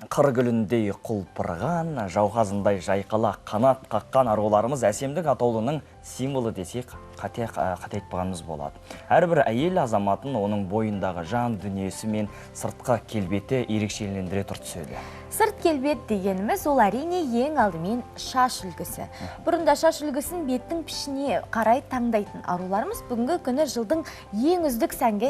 Қыр гүліндей құлпырған, жауқазындай жайқала қанат қаққан аруларымыз әсемдік атаулының символы десек қате айтпағанымыз болады. Әрбір әйел азаматын оның бойындағы жан дүниесі мен сыртқы келбеті ерекшелендіре тұр түседі. Сырт келбет дегеніміз ол әрине ең алдымен шаш үлгісі. Бұрында шаш үлгісін беттің пішіне қарай таңдайтын аруларымыз бүгінгі күні жылдың ең үздік сәнге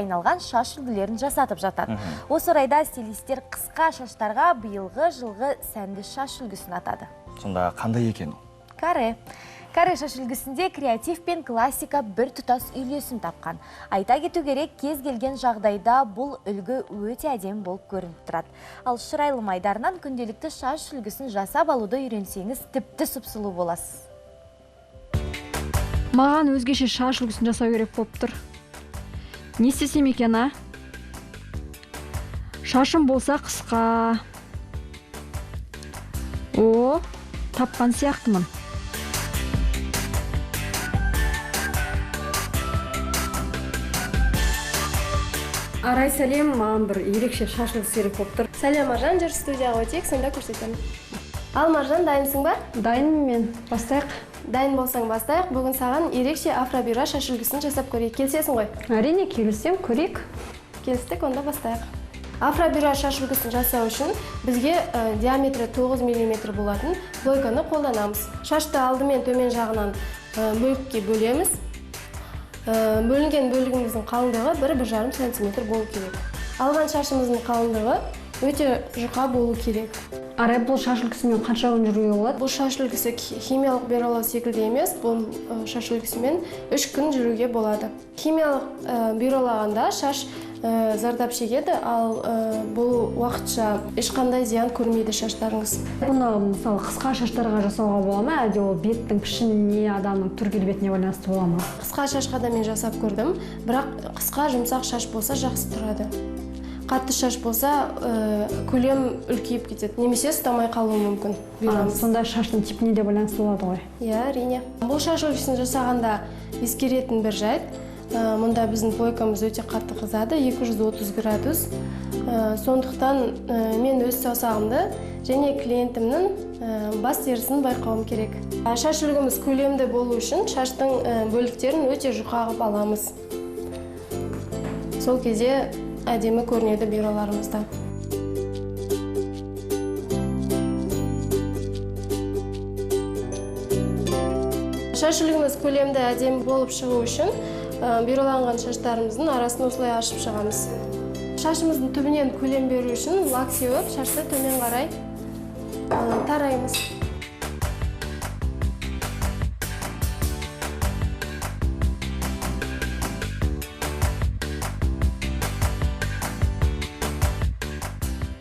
айналған шаш үлгілерін жасатып жатады. Осы орайда стилистер қысқа шаштарға биылғы жылғы сәнді шаш үлгісін атады. Сонда қандай екен ол? Каре шаш үлгісінде креатив пен классика бір тұтас үйлесім тапқан. Айта кету керек, кез келген жағдайда бұл үлгі өте әдемі болып көрініп тұрады. Ал шырайлы майдарынан күнделікті шаш үлгісін жасап алуды үйренсеңіз, тіпті сұп-сұлу боласыз. Маған өзгеше шаш үлгісін жасау керек болып тұр. Не істесем екен, а? Шашым болса қысқа. Тапқан сияқтымын. Арай, сәлем, маған бір ерекше шаш үлгісі керек болып тұр. Сәлем, Маржан, жүр студияға өтейік, сонда көрсетемін. Ал, Маржан, дайынсың ба? Дайынмын мен. Бастайық. Дайын болсаң бастайық. Бүгін саған ерекше афробюро шаш үлгісін жасап көрейік. Келісесің ғой? Әрине, келісем, көрейік. Келістік, онда бастайық. Афробюро шаш үлгісін жасау үшін бізге диаметрі 9 мм болатын плойканы қолданамыз. Шашты алдымен төмен жағынан бөлікке бөлеміз. Бөлінген бөлігіміздің қалыңдығы 1-1,5 см болу керек. Алған шашымыздың қалыңдығы өте жұқа болу керек. Арай, бұл шаш үлгісімен қанша күн жүруге болады? Бұл шаш үлгісі химиялық биоралау секілді емес, бұл шаш үлгісімен 3 күн жүруге болады. Химиялық биоралағанда шаш зардап шегеді, ал бұл уақытша ешқандай зиян көрмейді шаштарыңыз. Бұны мысалы қысқа шаштарға жасауға бола ма, әлде ол беттің пішініне, адамның түр келбетіне байланысты бола ма? Қысқа шашқа да мен жасап көрдім, бірақ қысқа жұмсақ шаш болса жақсы тұрады. Қатты шаш болса көлем үлкейіп кетеді, немесе ұстамай қалуы мүмкін. Сонда шаштың типіне де байланысты болады ғой? Иә, әрине. Бұл шаш үлгісін жасағанда ескеретін бір жайт. Мұнда біздің плойкамыз өте қатты қызады, 230 градус. Сондықтан мен өз саусағымды және клиентімнің бас терісін байқауым керек. Шаш үлгіміз көлемді болу үшін шаштың бөліктерін өте жұқа қылып аламыз. Сол кезде әдемі көрінеді бюроларымызда. Шаш үлгіміз көлемді әдемі болып шығу үшін бюроланған шаштарымыздың арасын осылай ашып шығамыз. Шашымыздың түбінен көлем беру үшін лак сеуіп, шашты төмен қарай тараймыз.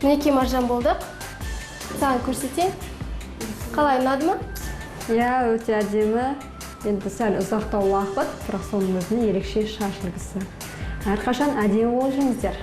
Мінекей, Маржан, болдық. Саған көрсетейін. Қалай, ұнады ма? Иә, өте әдемі. Енді сәл ұзақтау уақыт, бірақ соның өзіне ерекше шаш үлгісі. Әрқашан әдемі болып жүріңіздер.